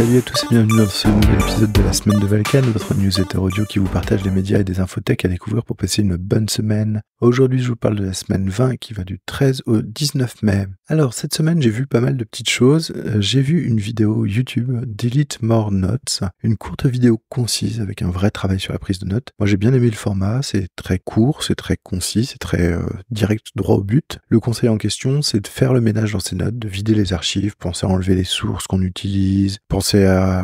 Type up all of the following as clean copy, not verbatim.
Salut à tous et bienvenue dans ce nouvel épisode de la semaine de Valken, votre newsletter audio qui vous partage des médias et des infotech à découvrir pour passer une bonne semaine. Aujourd'hui, je vous parle de la semaine 20 qui va du 13 au 19 mai. Alors, cette semaine, j'ai vu pas mal de petites choses. J'ai vu une vidéo YouTube, Delete More Notes, une courte vidéo concise avec un vrai travail sur la prise de notes. Moi, j'ai bien aimé le format, c'est très court, c'est très concis, c'est très direct, droit au but. Le conseil en question, c'est de faire le ménage dans ses notes, de vider les archives, penser à enlever les sources qu'on utilise, penser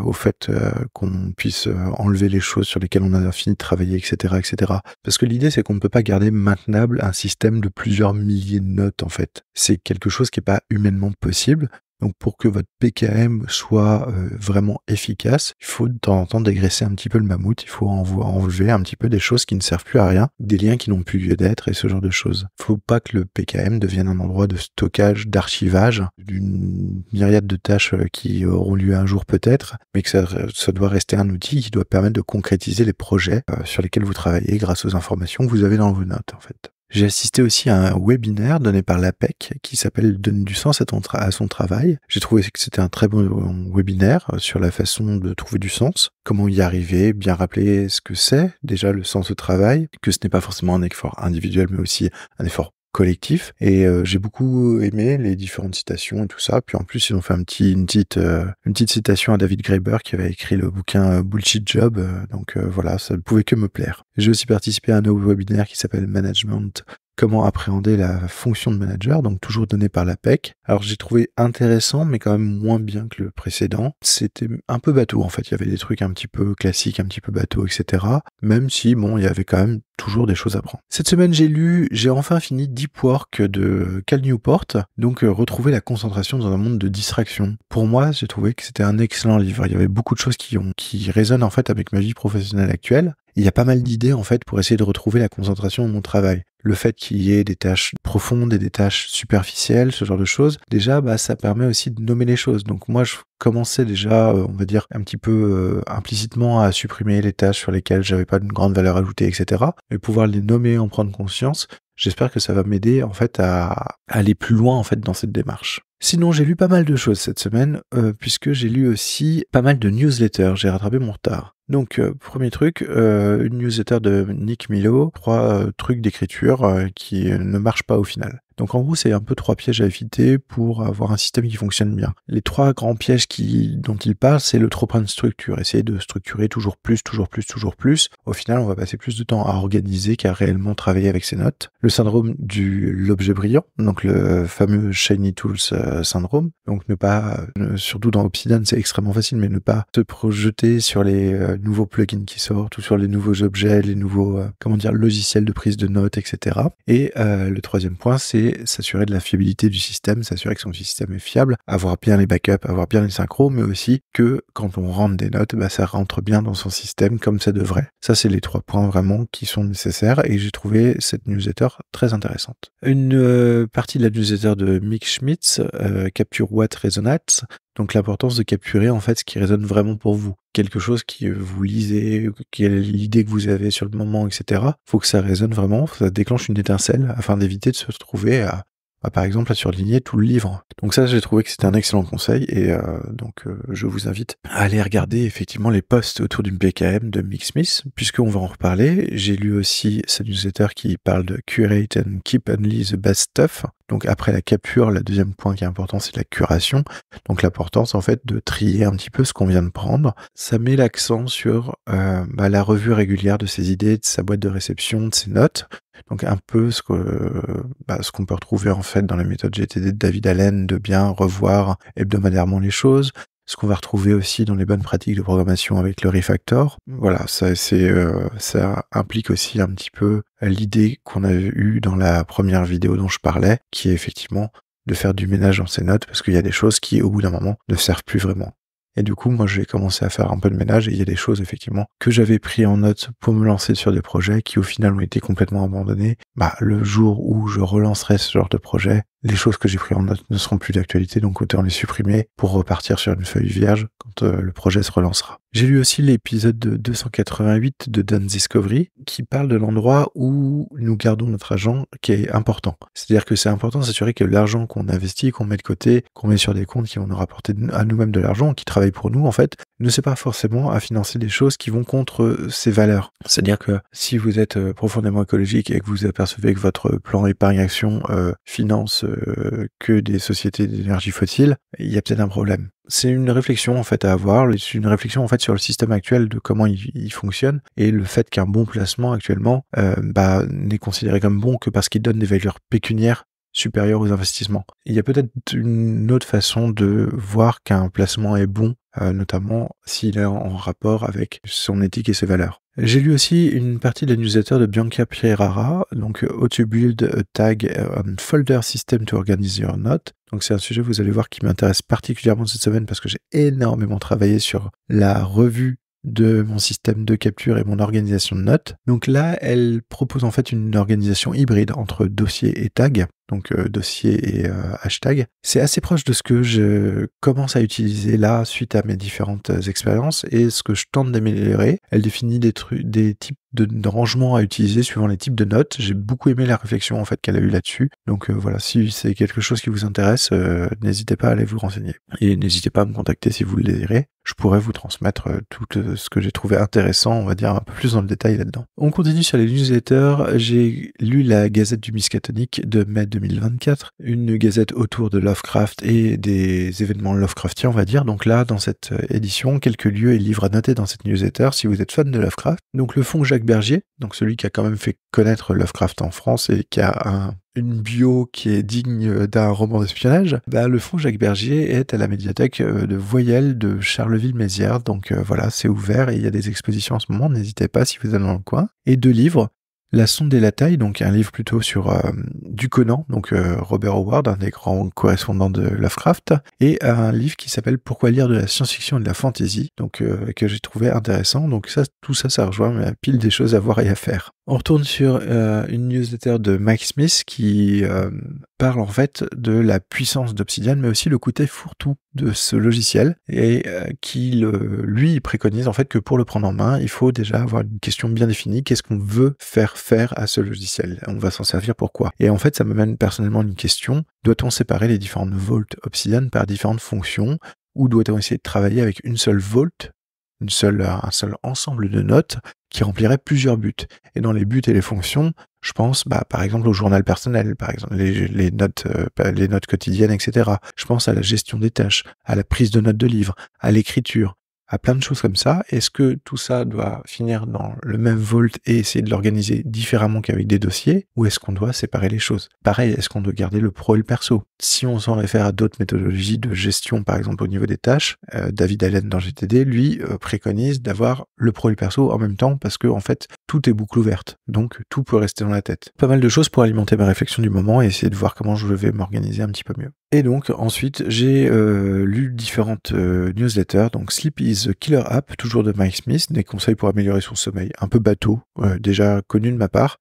au fait qu'on puisse enlever les choses sur lesquelles on a fini de travailler, etc., etc. Parce que l'idée, c'est qu'on ne peut pas garder maintenable un système de plusieurs milliers de notes, en fait. C'est quelque chose qui n'est pas humainement possible. Donc pour que votre PKM soit vraiment efficace, il faut de temps en temps dégraisser un petit peu le mammouth, il faut enlever un petit peu des choses qui ne servent plus à rien, des liens qui n'ont plus lieu d'être et ce genre de choses. Il ne faut pas que le PKM devienne un endroit de stockage, d'archivage, d'une myriade de tâches qui auront lieu un jour peut-être, mais que ça doit rester un outil qui doit permettre de concrétiser les projets sur lesquels vous travaillez grâce aux informations que vous avez dans vos notes en fait. J'ai assisté aussi à un webinaire donné par l'APEC qui s'appelle « Donne du sens à son travail ». J'ai trouvé que c'était un très bon webinaire sur la façon de trouver du sens, comment y arriver, bien rappeler ce que c'est déjà le sens au travail, que ce n'est pas forcément un effort individuel mais aussi un effort collectif, et j'ai beaucoup aimé les différentes citations et tout ça. Puis en plus ils ont fait une petite citation à David Graeber qui avait écrit le bouquin Bullshit Job, donc voilà, ça ne pouvait que me plaire. J'ai aussi participé à un autre webinaire qui s'appelle Management, comment appréhender la fonction de manager, donc toujours donné par l'APEC. Alors j'ai trouvé intéressant, mais quand même moins bien que le précédent. C'était un peu bateau, en fait. Il y avait des trucs un petit peu classiques, un petit peu bateau, etc. Même si, bon, il y avait quand même toujours des choses à prendre. Cette semaine, j'ai enfin fini Deep Work de Cal Newport, donc retrouver la concentration dans un monde de distraction. Pour moi, j'ai trouvé que c'était un excellent livre. Il y avait beaucoup de choses qui résonnent en fait avec ma vie professionnelle actuelle. Il y a pas mal d'idées en fait pour essayer de retrouver la concentration dans mon travail. Le fait qu'il y ait des tâches profondes et des tâches superficielles, ce genre de choses, déjà ça permet aussi de nommer les choses. Donc moi je commençais déjà, on va dire, un petit peu implicitement à supprimer les tâches sur lesquelles j'avais pas de grande valeur ajoutée, etc. Mais pouvoir les nommer, en prendre conscience, j'espère que ça va m'aider en fait à aller plus loin en fait dans cette démarche. Sinon, j'ai lu pas mal de choses cette semaine, puisque j'ai lu aussi pas mal de newsletters, j'ai rattrapé mon retard. Donc, premier truc, une newsletter de Nick Milo, 3 trucs d'écriture qui ne marchent pas au final. Donc en gros, c'est un peu 3 pièges à éviter pour avoir un système qui fonctionne bien. Les 3 grands pièges dont il parle, c'est le trop-plein de structure. Essayer de structurer toujours plus. Au final, on va passer plus de temps à organiser qu'à réellement travailler avec ses notes. Le syndrome de l'objet brillant, donc le fameux Shiny Tools syndrome. Donc surtout dans Obsidian, c'est extrêmement facile, mais ne pas se projeter sur les nouveaux plugins qui sortent ou sur les nouveaux objets, les nouveaux logiciels de prise de notes, etc. Et le 3e point, c'est s'assurer de la fiabilité du système, s'assurer que son système est fiable, avoir bien les backups, avoir bien les synchros, mais aussi que quand on rentre des notes, ça rentre bien dans son système comme ça devrait. Ça, c'est les 3 points vraiment qui sont nécessaires et j'ai trouvé cette newsletter très intéressante. Une partie de la newsletter de Mick Schmitz, Capture What Resonates, donc l'importance de capturer en fait ce qui résonne vraiment pour vous. Quelque chose qui vous lisez, quelle est l'idée que vous avez sur le moment, etc. Faut que ça résonne vraiment, ça déclenche une étincelle afin d'éviter de se retrouver à par exemple à surligner tout le livre. Donc ça, j'ai trouvé que c'était un excellent conseil et donc je vous invite à aller regarder effectivement les posts autour d'une PKM de Mick Smith, puisqu'on va en reparler. J'ai lu aussi sa newsletter qui parle de Curate and Keep Only the Best Stuff. Donc après la capture, le 2e point qui est important, c'est la curation. Donc l'importance en fait de trier un petit peu ce qu'on vient de prendre. Ça met l'accent sur la revue régulière de ses idées, de sa boîte de réception, de ses notes. Donc un peu ce qu'on peut retrouver en fait dans la méthode GTD de David Allen, de bien revoir hebdomadairement les choses. Ce qu'on va retrouver aussi dans les bonnes pratiques de programmation avec le refactor. Voilà, ça implique aussi un petit peu l'idée qu'on avait eue dans la première vidéo dont je parlais, qui est effectivement de faire du ménage dans ses notes, parce qu'il y a des choses qui, au bout d'un moment, ne servent plus vraiment. Et du coup, moi, j'ai commencé à faire un peu de ménage et il y a des choses, effectivement, que j'avais pris en note pour me lancer sur des projets qui, au final, ont été complètement abandonnés, le jour où je relancerai ce genre de projet, les choses que j'ai pris en note ne seront plus d'actualité, donc autant les supprimer pour repartir sur une feuille vierge quand le projet se relancera. J'ai lu aussi l'épisode 288 de Done Discovery qui parle de l'endroit où nous gardons notre argent qui est important. C'est-à-dire que c'est important de s'assurer que l'argent qu'on investit, qu'on met de côté, qu'on met sur des comptes qui vont nous rapporter à nous-mêmes de l'argent, qui travaillent pour nous en fait, ne sert pas forcément à financer des choses qui vont contre ces valeurs. C'est-à-dire que si vous êtes profondément écologique et que vous apercevez que votre plan épargne-action finance que des sociétés d'énergie fossile, il y a peut-être un problème. C'est une réflexion en fait à avoir, c'est une réflexion en fait sur le système actuel de comment il fonctionne et le fait qu'un bon placement actuellement n'est considéré comme bon que parce qu'il donne des valeurs pécuniaires supérieures aux investissements. Il y a peut-être une autre façon de voir qu'un placement est bon, notamment s'il est en rapport avec son éthique et ses valeurs. J'ai lu aussi une partie de la newsletter de Bianca Pierrara, donc How to Build a Tag and Folder System to Organize Your Note. Donc c'est un sujet, vous allez voir, qui m'intéresse particulièrement cette semaine parce que j'ai énormément travaillé sur la revue de mon système de capture et mon organisation de notes. Donc là, elle propose en fait une organisation hybride entre dossier et tag, donc dossier et hashtag. C'est assez proche de ce que je commence à utiliser là suite à mes différentes expériences et ce que je tente d'améliorer. Elle définit des types de rangements à utiliser suivant les types de notes. J'ai beaucoup aimé la réflexion en fait qu'elle a eue là-dessus. Donc voilà, si c'est quelque chose qui vous intéresse, n'hésitez pas à aller vous renseigner. Et n'hésitez pas à me contacter si vous le désirez. Je pourrais vous transmettre tout ce que j'ai trouvé intéressant, on va dire un peu plus dans le détail là-dedans. On continue sur les newsletters. J'ai lu la Gazette du Miskatonic de mai 2024, une gazette autour de Lovecraft et des événements Lovecraftiens, on va dire. Donc là, dans cette édition, quelques lieux et livres à noter dans cette newsletter si vous êtes fan de Lovecraft. Donc le fonds Jacques Bergier, donc celui qui a quand même fait connaître Lovecraft en France et qui a une bio qui est digne d'un roman d'espionnage, le fonds Jacques Bergier est à la médiathèque de Voyelles de Charleville-Mézières. Donc voilà, c'est ouvert et il y a des expositions en ce moment, n'hésitez pas si vous êtes dans le coin. Et 2 livres. La sonde et la taille, donc un livre plutôt sur du Conan, donc Robert Howard, un des grands correspondants de Lovecraft, et un livre qui s'appelle Pourquoi lire de la science-fiction et de la fantasy, donc que j'ai trouvé intéressant. Donc tout ça rejoint ma pile des choses à voir et à faire. On retourne sur une newsletter de Mike Smith qui parle en fait de la puissance d'Obsidian, mais aussi le côté fourre-tout de ce logiciel, et qui lui préconise en fait que pour le prendre en main, il faut déjà avoir une question bien définie. Qu'est-ce qu'on veut faire à ce logiciel? On va s'en servir pourquoi? Et en fait, ça m'amène personnellement une question. Doit-on séparer les différentes vaults Obsidian par différentes fonctions, ou doit-on essayer de travailler avec une seule vault, un seul ensemble de notes qui remplirait plusieurs buts? Et dans les buts et les fonctions, je pense par exemple au journal personnel, par exemple les notes quotidiennes, etc. Je pense à la gestion des tâches, à la prise de notes de livres, à l'écriture, à plein de choses comme ça. Est-ce que tout ça doit finir dans le même vault et essayer de l'organiser différemment qu'avec des dossiers, ou est-ce qu'on doit séparer les choses? Pareil, est-ce qu'on doit garder le pro et le perso? Si on s'en réfère à d'autres méthodologies de gestion, par exemple au niveau des tâches, David Allen dans GTD, lui, préconise d'avoir le pro et le perso en même temps parce que en fait, tout est boucle ouverte. Donc, tout peut rester dans la tête. Pas mal de choses pour alimenter ma réflexion du moment et essayer de voir comment je vais m'organiser un petit peu mieux. Et donc, ensuite, j'ai lu différentes newsletters. Donc, Sleep is the Killer App, toujours de Mike Smith, des conseils pour améliorer son sommeil. Un peu bateau, déjà connu de ma part,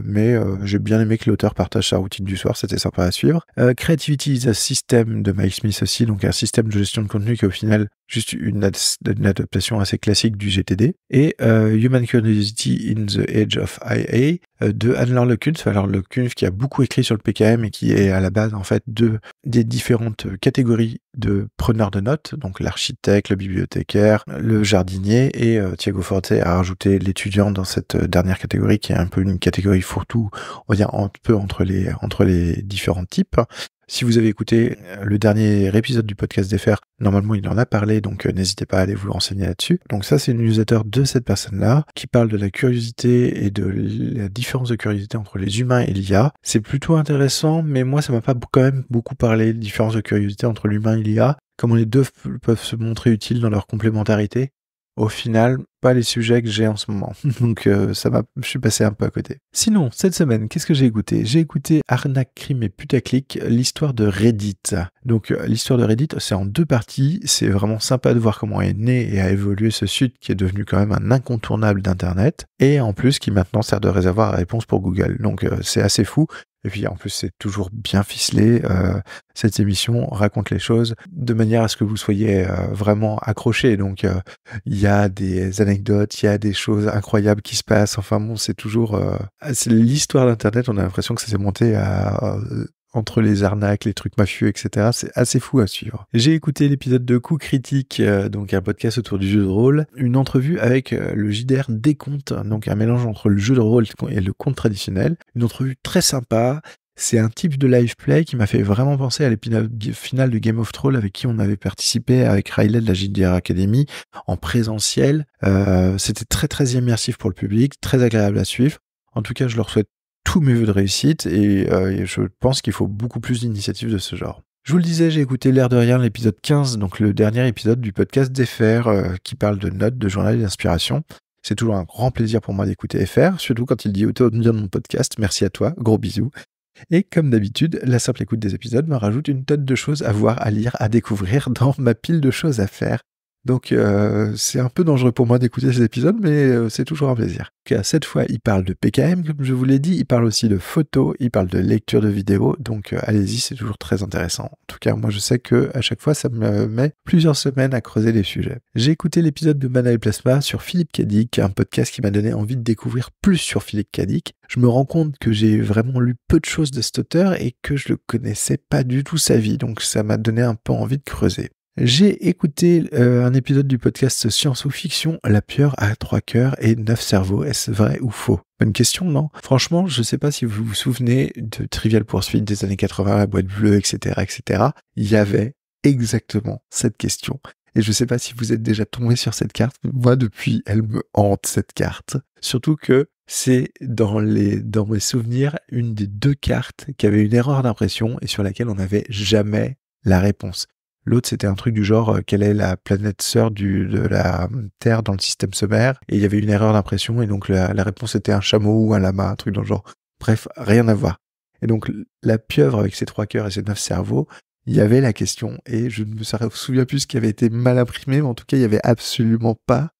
mais j'ai bien aimé que l'auteur partage sa routine du soir, c'était sympa à suivre. Creativity is a System de Mike Smith aussi, donc un système de gestion de contenu qui est au final juste une adaptation assez classique du GTD. Et Human Curiosity in the Age of IA de Anne-Laure Lecunff. Alors Lecunff qui a beaucoup écrit sur le PKM et qui est à la base en fait des différentes catégories de preneurs de notes, donc l'architecte, le bibliothécaire, le jardinier, et Thiago Forte a rajouté l'étudiant dans cette dernière catégorie qui est un peu une catégorie fourre-tout, on va dire un peu entre les différents types. Si vous avez écouté le dernier épisode du podcast d'FR, normalement il en a parlé, donc n'hésitez pas à aller vous renseigner là-dessus. Donc ça, c'est une newsletter de cette personne-là qui parle de la curiosité et de la différence de curiosité entre les humains et l'IA. C'est plutôt intéressant, mais moi ça m'a pas quand même beaucoup parlé de différence de curiosité entre l'humain et l'IA, comment les deux peuvent se montrer utiles dans leur complémentarité. Au final, pas les sujets que j'ai en ce moment. Donc je suis passé un peu à côté. Sinon, cette semaine, qu'est-ce que j'ai écouté ? J'ai écouté Arnaque, crime et putaclic, l'histoire de Reddit. Donc l'histoire de Reddit, c'est en 2 parties. C'est vraiment sympa de voir comment est né et a évolué ce site qui est devenu quand même un incontournable d'Internet. Et en plus, qui maintenant sert de réservoir à réponse pour Google. Donc c'est assez fou. Et puis en plus, c'est toujours bien ficelé. Cette émission raconte les choses de manière à ce que vous soyez vraiment accrochés. Donc il y a des anecdotes, il y a des choses incroyables qui se passent. Enfin bon, c'est toujours... c'est l'histoire d'Internet, on a l'impression que ça s'est monté entre les arnaques, les trucs mafieux, etc. C'est assez fou à suivre. J'ai écouté l'épisode de Coup Critique, donc un podcast autour du jeu de rôle, une entrevue avec le JDR Décompte, donc un mélange entre le jeu de rôle et le conte traditionnel. Une entrevue très sympa. C'est un type de live play qui m'a fait vraiment penser à l'épisode final de Game of Thrones avec qui on avait participé avec Riley de la JDR Academy en présentiel. C'était très très immersif pour le public, très agréable à suivre. En tout cas, je leur souhaite tous mes vœux de réussite et je pense qu'il faut beaucoup plus d'initiatives de ce genre. Je vous le disais, j'ai écouté l'air de rien l'épisode 15, donc le dernier épisode du podcast d'FR qui parle de notes, de journal et d'inspiration. C'est toujours un grand plaisir pour moi d'écouter FR, surtout quand il dit autant bien de mon podcast. Merci à toi, gros bisous. Et comme d'habitude, la simple écoute des épisodes me rajoute une tonne de choses à voir, à lire, à découvrir dans ma pile de choses à faire. Donc c'est un peu dangereux pour moi d'écouter ces épisodes, mais c'est toujours un plaisir. Cette fois, il parle de PKM, comme je vous l'ai dit, il parle aussi de photos, il parle de lecture de vidéos, donc allez-y, c'est toujours très intéressant. En tout cas, moi je sais que à chaque fois, ça me met plusieurs semaines à creuser les sujets. J'ai écouté l'épisode de Mana et Plasma sur Philippe Cadic, un podcast qui m'a donné envie de découvrir plus sur Philippe Cadic. Je me rends compte que j'ai vraiment lu peu de choses de cet auteur et que je le connaissais pas du tout sa vie, donc ça m'a donné un peu envie de creuser. J'ai écouté un épisode du podcast Science ou Fiction, La pieuvre a 3 cœurs et 9 cerveaux. Est-ce vrai ou faux ? Bonne question, non ? Franchement, je sais pas si vous vous souvenez de Trivial Pursuit des années 80, la boîte bleue, etc., etc. Il y avait exactement cette question. Et je sais pas si vous êtes déjà tombé sur cette carte. Moi, depuis, elle me hante, cette carte. Surtout que c'est dans mes souvenirs une des 2 cartes qui avait une erreur d'impression et sur laquelle on n'avait jamais la réponse. L'autre, c'était un truc du genre, quelle est la planète sœur de la Terre dans le système solaire ? Et il y avait une erreur d'impression, et donc la réponse était un chameau ou un lama, un truc dans le genre. Bref, rien à voir. Et donc, la pieuvre avec ses 3 cœurs et ses 9 cerveaux, il y avait la question, et je ne me souviens plus ce qui avait été mal imprimé, mais en tout cas, il n'y avait absolument pas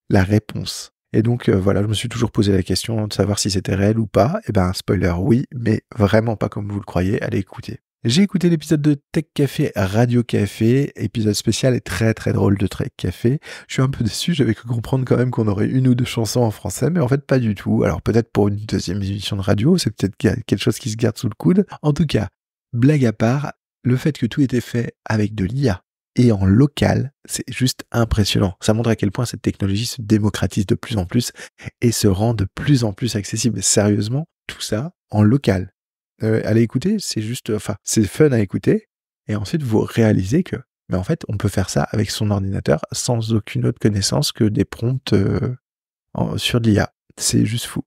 la réponse. Et donc, voilà, je me suis toujours posé la question de savoir si c'était réel ou pas. Et ben, spoiler, oui, mais vraiment pas comme vous le croyez, allez écouter. J'ai écouté l'épisode de Tech Café Radio Café, épisode spécial et très très drôle de Tech Café. Je suis un peu déçu, j'avais cru comprendre quand même qu'on aurait 1 ou 2 chansons en français, mais en fait pas du tout. Alors peut-être pour une 2e émission de radio, c'est peut-être quelque chose qui se garde sous le coude. En tout cas, blague à part, le fait que tout était fait avec de l'IA et en local, c'est juste impressionnant. Ça montre à quel point cette technologie se démocratise de plus en plus et se rend de plus en plus accessible. Sérieusement, tout ça en local. Allez écouter, c'est juste, c'est fun à écouter, et ensuite vous réalisez que, mais en fait, on peut faire ça avec son ordinateur sans aucune autre connaissance que des prompts sur l'IA. C'est juste fou.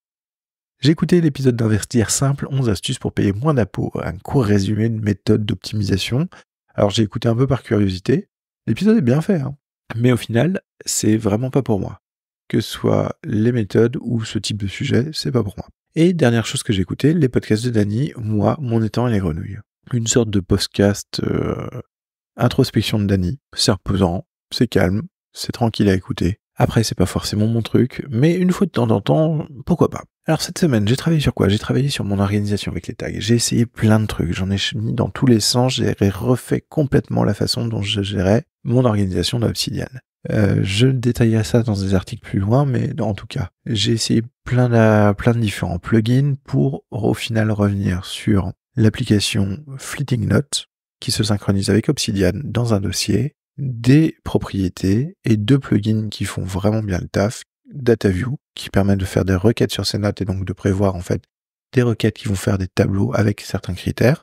J'ai écouté l'épisode d'Investir Simple, 11 astuces pour payer moins d'impôts, un court résumé de méthode d'optimisation. Alors j'ai écouté un peu par curiosité, l'épisode est bien fait, hein. Mais au final, c'est vraiment pas pour moi. Que ce soit les méthodes ou ce type de sujet, c'est pas pour moi. Et dernière chose que j'ai écouté, les podcasts de Dany, moi, mon étang et les grenouilles. Une sorte de podcast introspection de Dany. C'est reposant, c'est calme, c'est tranquille à écouter. Après, c'est pas forcément mon truc, mais une fois de temps en temps, pourquoi pas. Alors cette semaine, j'ai travaillé sur quoi ? J'ai travaillé sur mon organisation avec les tags. J'ai essayé plein de trucs, j'en ai mis dans tous les sens, j'ai refait complètement la façon dont je gérais mon organisation d'Obsidian. Je détaillerai ça dans des articles plus loin, mais en tout cas, j'ai essayé plein de différents plugins pour au final revenir sur l'application Fleeting Note qui se synchronise avec Obsidian dans un dossier, des propriétés et 2 plugins qui font vraiment bien le taf, DataView qui permet de faire des requêtes sur ces notes et donc de prévoir en fait des requêtes qui vont faire des tableaux avec certains critères,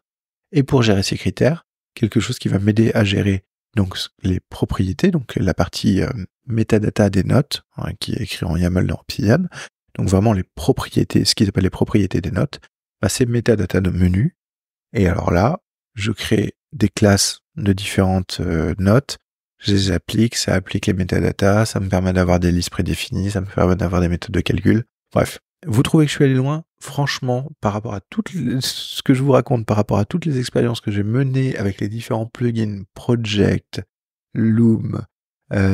et pour gérer ces critères, quelque chose qui va m'aider à gérer donc les propriétés, donc la partie metadata des notes, hein, qui est écrit en YAML dans Obsidian, donc vraiment les propriétés, ce qu'ils appellent les propriétés des notes, bah c'est metadata de menu, et alors là, je crée des classes de différentes notes, je les applique, ça applique les métadatas, ça me permet d'avoir des listes prédéfinies, ça me permet d'avoir des méthodes de calcul. Bref, vous trouvez que je suis allé loin? Franchement, par rapport à ce que je vous raconte, par rapport à toutes les expériences que j'ai menées avec les différents plugins, Project, Loom,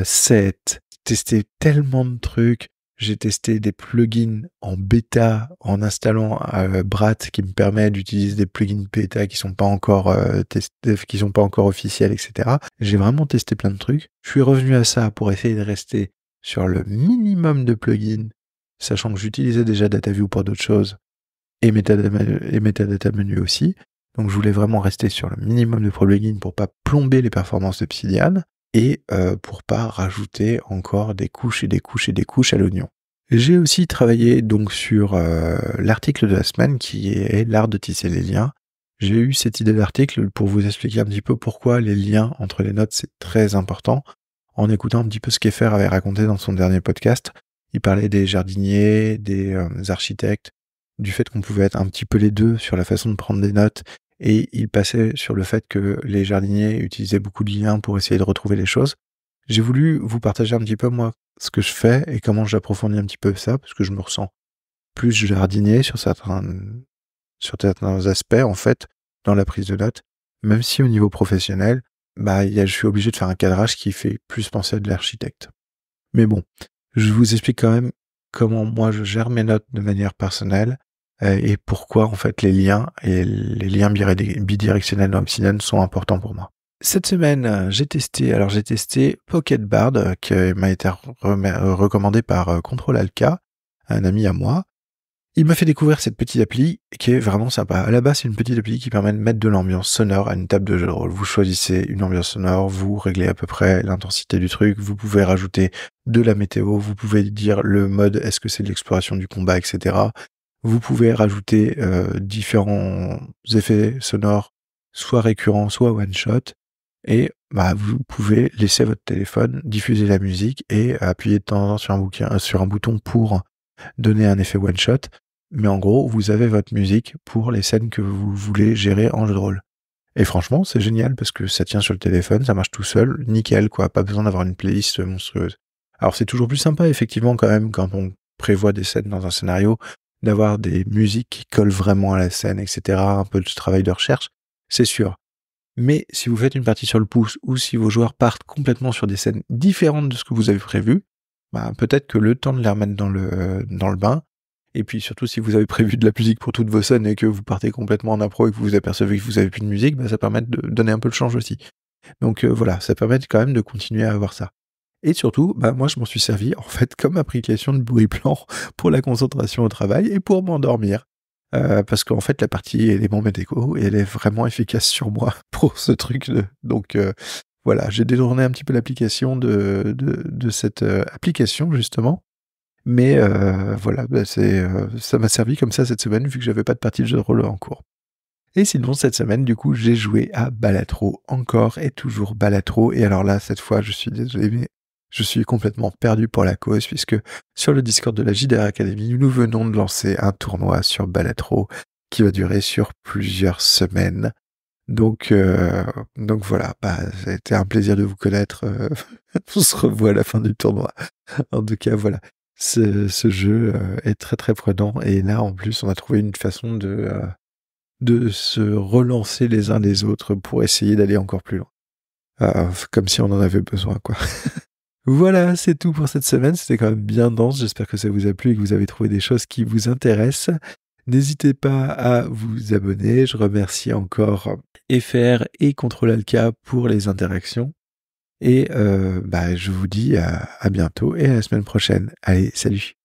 Set, testé tellement de trucs. J'ai testé des plugins en bêta en installant Brat qui me permet d'utiliser des plugins bêta qui sont pas encore testés, qui sont pas encore officiels, etc. J'ai vraiment testé plein de trucs. Je suis revenu à ça pour essayer de rester sur le minimum de plugins, sachant que j'utilisais déjà DataView pour d'autres choses et Metadata Menu aussi. Donc je voulais vraiment rester sur le minimum de plugins pour pas plomber les performances d'Obsidian et pour pas rajouter encore des couches et des couches et des couches à l'oignon. J'ai aussi travaillé donc sur l'article de la semaine qui est l'art de tisser les liens. J'ai eu cette idée d'article pour vous expliquer un petit peu pourquoi les liens entre les notes c'est très important. En écoutant un petit peu ce qu'Efer avait raconté dans son dernier podcast, il parlait des jardiniers, des architectes, du fait qu'on pouvait être un petit peu les deux sur la façon de prendre des notes, et il passait sur le fait que les jardiniers utilisaient beaucoup de liens pour essayer de retrouver les choses. J'ai voulu vous partager un petit peu, moi, ce que je fais et comment j'approfondis un petit peu ça, parce que je me ressens plus jardinier sur certains aspects, en fait, dans la prise de notes, même si au niveau professionnel, je suis obligé de faire un cadrage qui fait plus penser à de l'architecte. Mais bon, je vous explique quand même comment moi je gère mes notes de manière personnelle, et pourquoi en fait les liens et les liens bidirectionnels dans Obsidian sont importants pour moi. Cette semaine, j'ai testé PocketBard qui m'a été recommandé par Control-Alt-K, un ami à moi. Il m'a fait découvrir cette petite appli qui est vraiment sympa. À la base, c'est une petite appli qui permet de mettre de l'ambiance sonore à une table de jeu de rôle. Vous choisissez une ambiance sonore, vous réglez à peu près l'intensité du truc, vous pouvez rajouter de la météo, vous pouvez dire le mode, est-ce que c'est de l'exploration du combat, etc. Vous pouvez rajouter différents effets sonores, soit récurrents, soit one-shot. Et vous pouvez laisser votre téléphone diffuser la musique et appuyer de temps en temps sur un bouton pour donner un effet one-shot. Mais en gros, vous avez votre musique pour les scènes que vous voulez gérer en jeu de rôle. Et franchement, c'est génial parce que ça tient sur le téléphone, ça marche tout seul, nickel, quoi. Pas besoin d'avoir une playlist monstrueuse. Alors c'est toujours plus sympa, effectivement, quand même, quand on prévoit des scènes dans un scénario, d'avoir des musiques qui collent vraiment à la scène, etc. Un peu de travail de recherche, c'est sûr. Mais si vous faites une partie sur le pouce ou si vos joueurs partent complètement sur des scènes différentes de ce que vous avez prévu, peut-être que le temps de les remettre dans le bain, et puis surtout si vous avez prévu de la musique pour toutes vos scènes et que vous partez complètement en impro et que vous vous apercevez que vous avez plus de musique, ça permet de donner un peu de change aussi. Donc voilà, ça permet quand même de continuer à avoir ça. Et surtout, moi je m'en suis servi en fait comme application de bruit blanc pour la concentration au travail et pour m'endormir. Parce qu'en fait la partie élément météo, elle est vraiment efficace sur moi pour ce truc. Donc voilà, j'ai détourné un petit peu l'application de cette application justement. Mais voilà, ça m'a servi comme ça cette semaine vu que j'avais pas de partie de jeu de rôle en cours. Et sinon cette semaine du coup j'ai joué à Balatro, encore et toujours Balatro. Et alors là cette fois je suis désolé mais je suis complètement perdu pour la cause puisque sur le Discord de la JDR Academy, nous venons de lancer un tournoi sur Balatro qui va durer sur plusieurs semaines. Donc voilà, ça a été un plaisir de vous connaître. On se revoit à la fin du tournoi. En tout cas, voilà. Ce jeu est très très prenant et là en plus on a trouvé une façon de se relancer les uns les autres pour essayer d'aller encore plus loin. Comme si on en avait besoin, quoi. Voilà, c'est tout pour cette semaine. C'était quand même bien dense. J'espère que ça vous a plu et que vous avez trouvé des choses qui vous intéressent. N'hésitez pas à vous abonner. Je remercie encore Efer et Control-Alt-K pour les interactions. Et je vous dis à bientôt et à la semaine prochaine. Allez, salut!